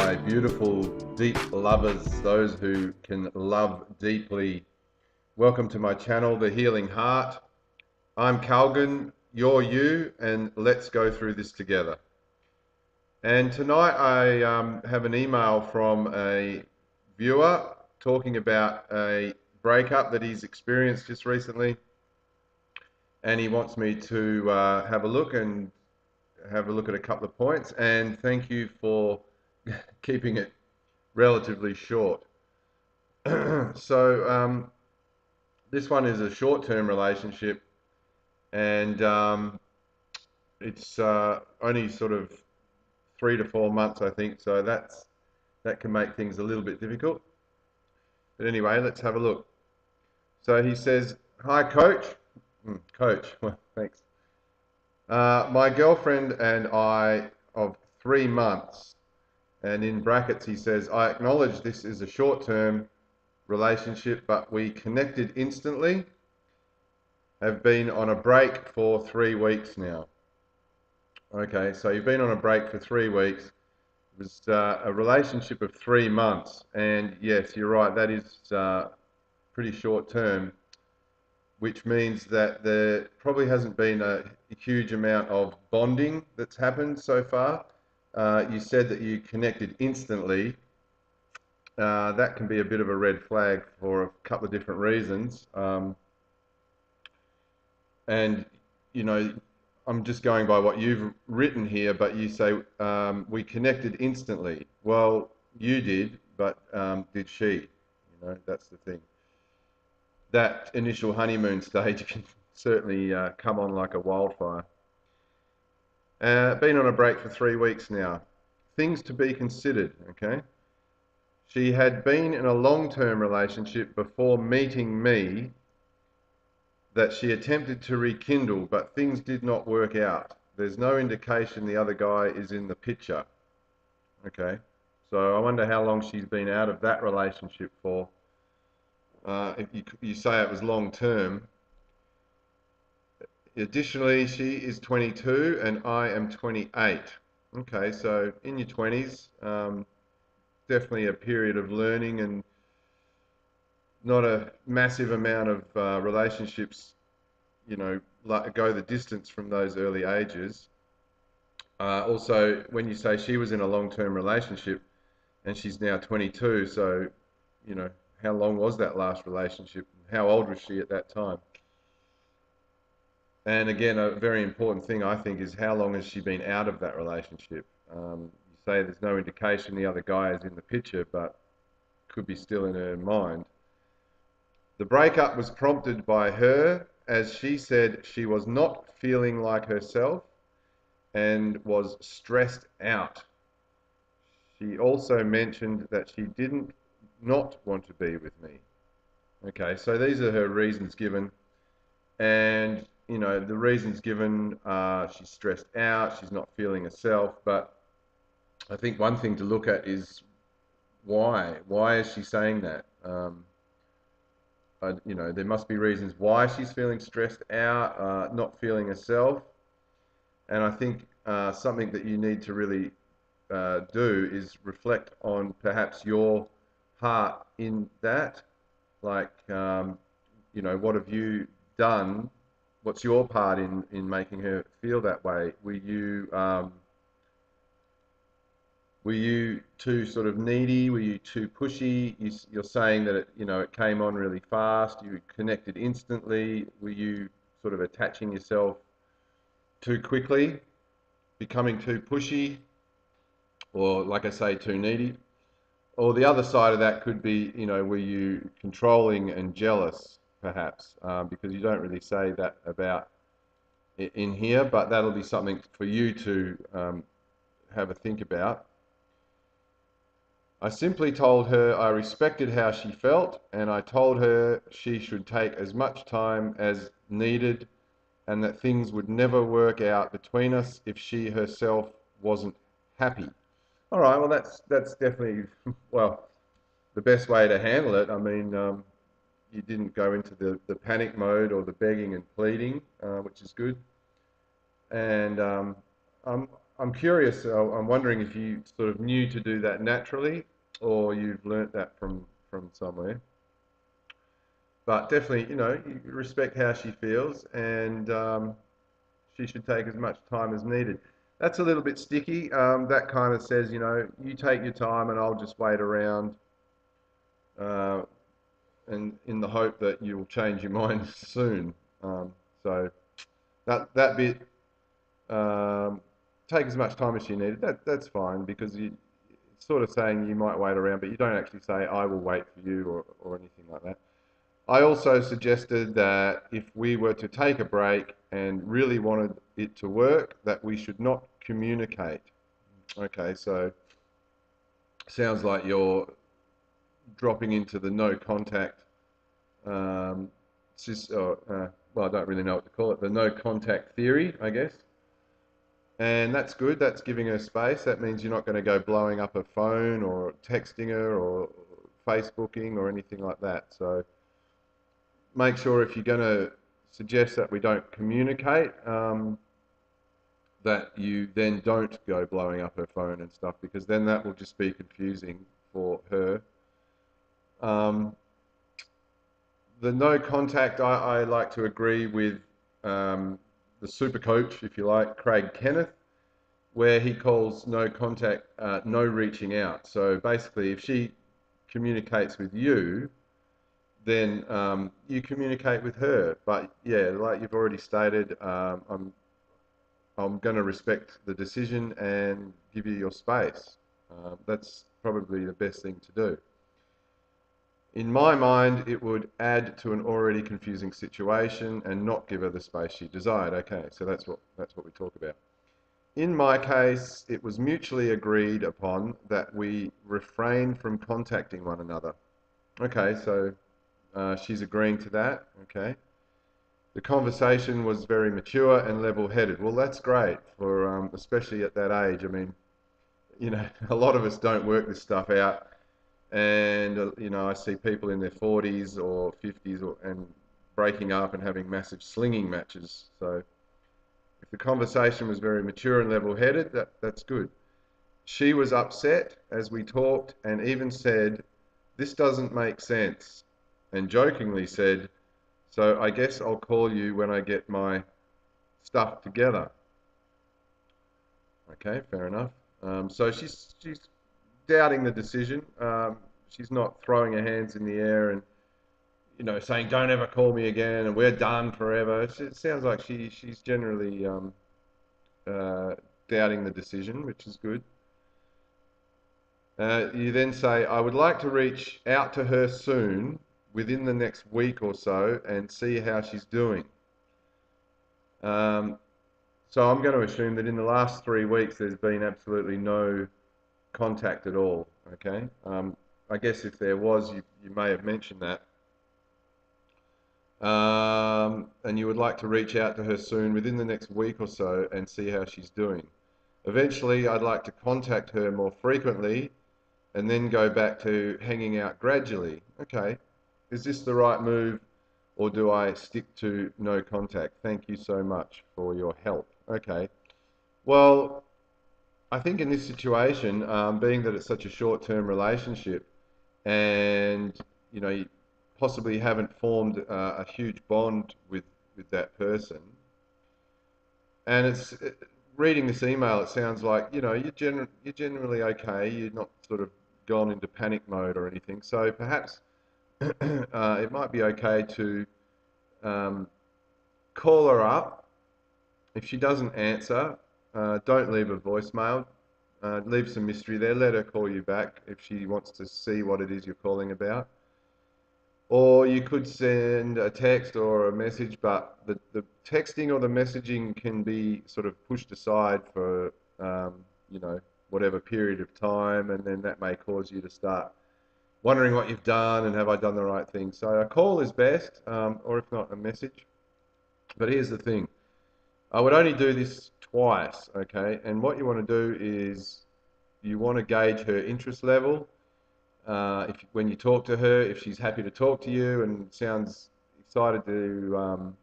my beautiful deep lovers, those who can love deeply. Welcome to my channel, The Healing Heart. I'm Calgan, you're you, and let's go through this together. And tonight I have an email from a viewer talking about a breakup that he's experienced just recently. And he wants me to have a look at a couple of points, and thank you for keeping it relatively short. So this one is a short-term relationship, and it's only sort of 3 to 4 months, I think. So that can make things a little bit difficult. But anyway, let's have a look. So he says, "Hi, Coach." Coach, well, thanks. My girlfriend and I of 3 months, and in brackets he says, "I acknowledge this is a short-term relationship, but we connected instantly, have been on a break for 3 weeks now." Okay, so you've been on a break for 3 weeks. It was a relationship of 3 months, and yes, you're right, that is pretty short term, which means that there probably hasn't been a huge amount of bonding that's happened so far. You said that you connected instantly. That can be a bit of a red flag for a couple of different reasons. And, you know, I'm just going by what you've written here, but you say we connected instantly. Well, you did, but did she? You know, that's the thing. That initial honeymoon stage can certainly come on like a wildfire. Been on a break for 3 weeks now. Things to be considered, okay? She had been in a long-term relationship before meeting me that she attempted to rekindle, but things did not work out. There's no indication the other guy is in the picture. Okay, so I wonder how long she's been out of that relationship for. If you say it was long-term. Additionally, she is 22 and I am 28. Okay, so in your 20s, definitely a period of learning and not a massive amount of relationships, you know, go the distance from those early ages. Also, when you say she was in a long-term relationship and she's now 22, so, you know, how long was that last relationship? How old was she at that time? And again, a very important thing, I think, is how long has she been out of that relationship? You say there's no indication the other guy is in the picture, but could be still in her mind. The breakup was prompted by her, as she said she was not feeling like herself and was stressed out. She also mentioned that she didn't not want to be with me. Okay, so these are her reasons given, and you know, the reasons given are she's stressed out, she's not feeling herself, but I think one thing to look at is why. Why is she saying that? You know, there must be reasons why she's feeling stressed out, not feeling herself. And I think something that you need to really do is reflect on perhaps your part in that. Like, you know, what have you done? What's your part in making her feel that way? Were you too sort of needy? Were you too pushy? You're saying that it came on really fast. You connected instantly. Were you sort of attaching yourself too quickly, becoming too pushy, or like I say, too needy? Or the other side of that could be, you know, were you controlling and jealous, perhaps, because you don't really say that about in here, but that'll be something for you to have a think about. I simply told her I respected how she felt, and I told her she should take as much time as needed and that things would never work out between us if she herself wasn't happy. All right, well, that's definitely, well, the best way to handle it. I mean, you didn't go into the panic mode or the begging and pleading, which is good. And I'm curious. I'm wondering if you sort of knew to do that naturally, or you've learnt that from somewhere. But definitely, you respect how she feels, and she should take as much time as needed. That's a little bit sticky. That kind of says, you take your time, and I'll just wait around, uh, and in the hope that you'll change your mind soon. So that bit, um, take as much time as you need. That's fine because you sort of saying you might wait around, but you don't actually say I will wait for you or anything like that. I also suggested that if we were to take a break and really wanted it to work, that we should not communicate. Okay, so sounds like you're dropping into the no contact, um, well, I don't really know what to call it, the no contact theory, I guess. And that's good. That's giving her space. That means you're not going to go blowing up her phone or texting her or Facebooking or anything like that. So make sure if you're going to suggest that we don't communicate, that you then don't go blowing up her phone and stuff, because then that will just be confusing for her. Um, the no contact, I like to agree with the super coach, if you like, Craig Kenneth, where he calls no contact no reaching out. So basically, if she communicates with you, then you communicate with her. But yeah, like you've already stated, I'm going to respect the decision and give you your space. That's probably the best thing to do. In my mind, it would add to an already confusing situation and not give her the space she desired. Okay, so that's what we talk about. In my case, it was mutually agreed upon that we refrain from contacting one another. Okay, so she's agreeing to that. Okay. The conversation was very mature and level-headed. Well, that's great for especially at that age. I mean, a lot of us don't work this stuff out, and I see people in their 40s or 50s and breaking up and having massive slinging matches. So if the conversation was very mature and level-headed, that's good. She was upset as we talked and even said, "This doesn't make sense," and jokingly said, "So I guess I'll call you when I get my stuff together." Okay, fair enough. So she's doubting the decision. She's not throwing her hands in the air and saying don't ever call me again and we're done forever. It sounds like she's generally uh, doubting the decision, which is good. You then say, I would like to reach out to her soon, within the next week or so, and see how she's doing. Um, so I'm going to assume that in the last 3 weeks there's been absolutely no contact at all. Okay. I guess if there was, you may have mentioned that. And you would like to reach out to her soon, within the next week or so, and see how she's doing. Eventually, I'd like to contact her more frequently and then go back to hanging out gradually. Okay, is this the right move, or do I stick to no contact? Thank you so much for your help. Okay, well, I think in this situation, being that it's such a short-term relationship, and you possibly haven't formed a huge bond with that person, and reading this email, it sounds like you're generally okay. You're not sort of gone into panic mode or anything. So perhaps it might be okay to um, call her up. If she doesn't answer, don't leave a voicemail. Leave some mystery there. Let her call you back if she wants to see what it is you're calling about. Or you could send a text or a message, but the texting or the messaging can be sort of pushed aside for, whatever period of time, and then that may cause you to start wondering what you've done and have I done the right thing. So a call is best, or if not, a message. But here's the thing. I would only do this twice, okay? And what you want to do is you want to gauge her interest level. If when you talk to her, if she's happy to talk to you and sounds excited to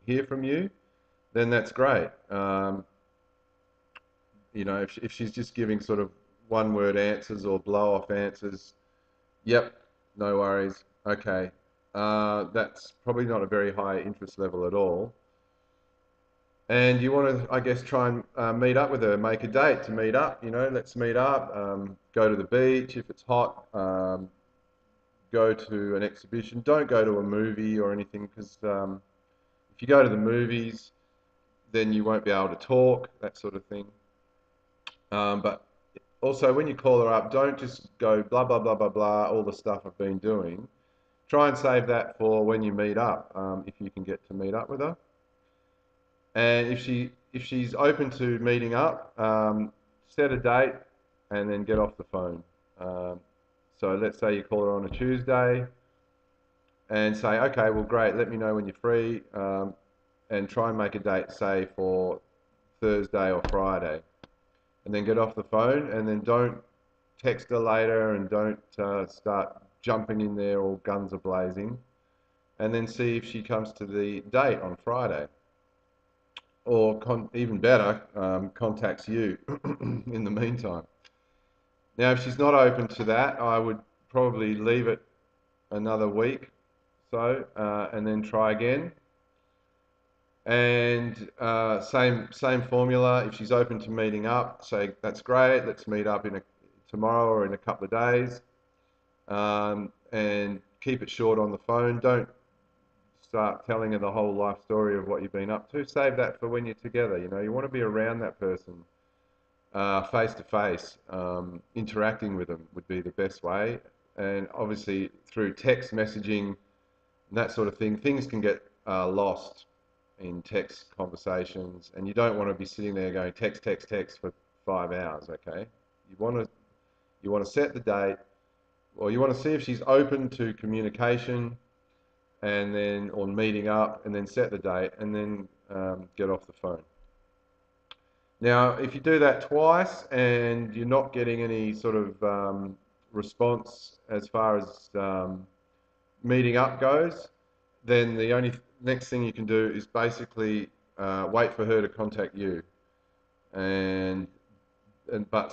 hear from you, then that's great. You know, if she's just giving sort of one word answers or blow off answers, yep, no worries, okay. That's probably not a very high interest level at all. And you want to, I guess, try and meet up with her, make a date to meet up. You know, let's meet up, go to the beach if it's hot, go to an exhibition. Don't go to a movie or anything, because if you go to the movies, then you won't be able to talk, that sort of thing. But also, when you call her up, don't just go blah, blah, blah, blah, blah, all the stuff I've been doing. Try and save that for when you meet up, if you can get to meet up with her. And if she's open to meeting up, set a date and then get off the phone. So let's say you call her on a Tuesday and say, okay, well, great, let me know when you're free, and try and make a date, say, for Thursday or Friday. And then get off the phone, and then don't text her later, and don't start jumping in there all guns a-blazing. And then see if she comes to the date on Friday. Or even better, contacts you in the meantime. Now, if she's not open to that, I would probably leave it another week, so, and then try again. And same formula. If she's open to meeting up, say that's great. Let's meet up tomorrow or in a couple of days, and keep it short on the phone. Don't start telling her the whole life story of what you've been up to. Save that for when you're together. You know, you want to be around that person, face to face. Interacting with them would be the best way. And obviously through text messaging and that sort of thing, things can get lost in text conversations, and you don't want to be sitting there going text, text, text for 5 hours. Okay, you want to set the date, or you want to see if she's open to communication, and then or meeting up, and then set the date, and then get off the phone. Now, if you do that twice and you're not getting any sort of response as far as meeting up goes, then the only next thing you can do is basically wait for her to contact you. But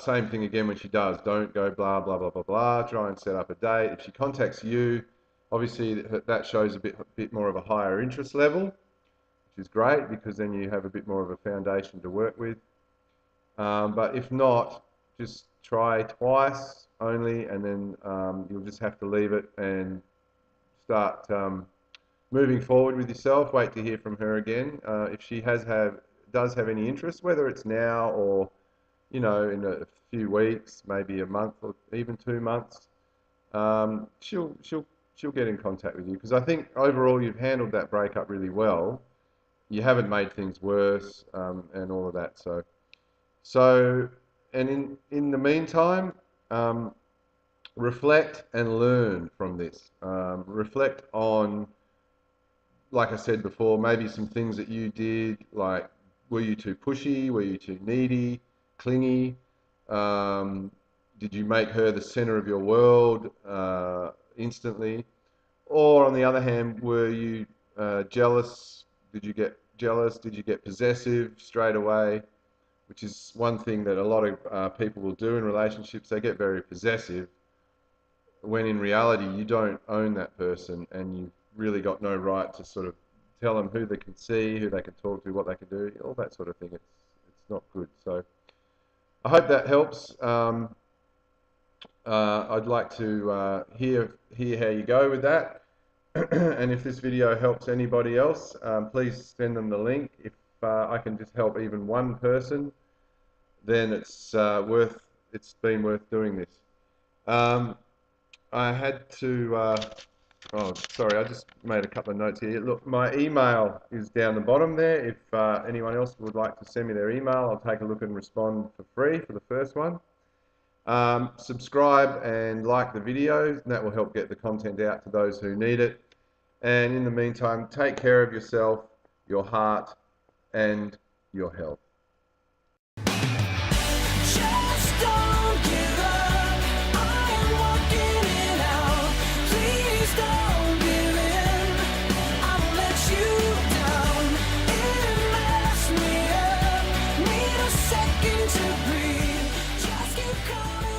same thing again when she does. Don't go blah, blah, blah, blah, blah. Try and set up a date. If she contacts you, obviously that shows a bit more of a higher interest level, which is great, because then you have a bit more of a foundation to work with. But if not, just try twice only, and then you'll just have to leave it and start moving forward with yourself. Wait to hear from her again. If she does have any interest, whether it's now or, you know, in a few weeks, maybe a month or even 2 months, she'll get in contact with you, because I think overall you've handled that breakup really well. You haven't made things worse, and all of that. So, and in the meantime, reflect and learn from this. Reflect on, like I said before, maybe some things that you did, like were you too pushy, were you too needy, clingy? Did you make her the center of your world instantly? Or on the other hand, were you jealous? Did you get jealous? Did you get possessive straight away? Which is one thing that a lot of people will do in relationships. They get very possessive, when in reality you don't own that person, and you've really got no right to sort of tell them who they can see, who they can talk to, what they can do, all that sort of thing. It's not good. So I hope that helps. I'd like to hear how you go with that. And if this video helps anybody else, please send them the link. If I can just help even one person, then it's been worth doing this. I had to, oh, sorry, I just made a couple of notes here. Look, my email is down the bottom there. If anyone else would like to send me their email, I'll take a look and respond for free for the first one. Subscribe and like the videos, and that will help get the content out to those who need it. And in the meantime, take care of yourself, your heart, and your health. Just don't give up. I am walking it out. Please don't give in. I won't let you down. It messed me up. Need a second to breathe. coming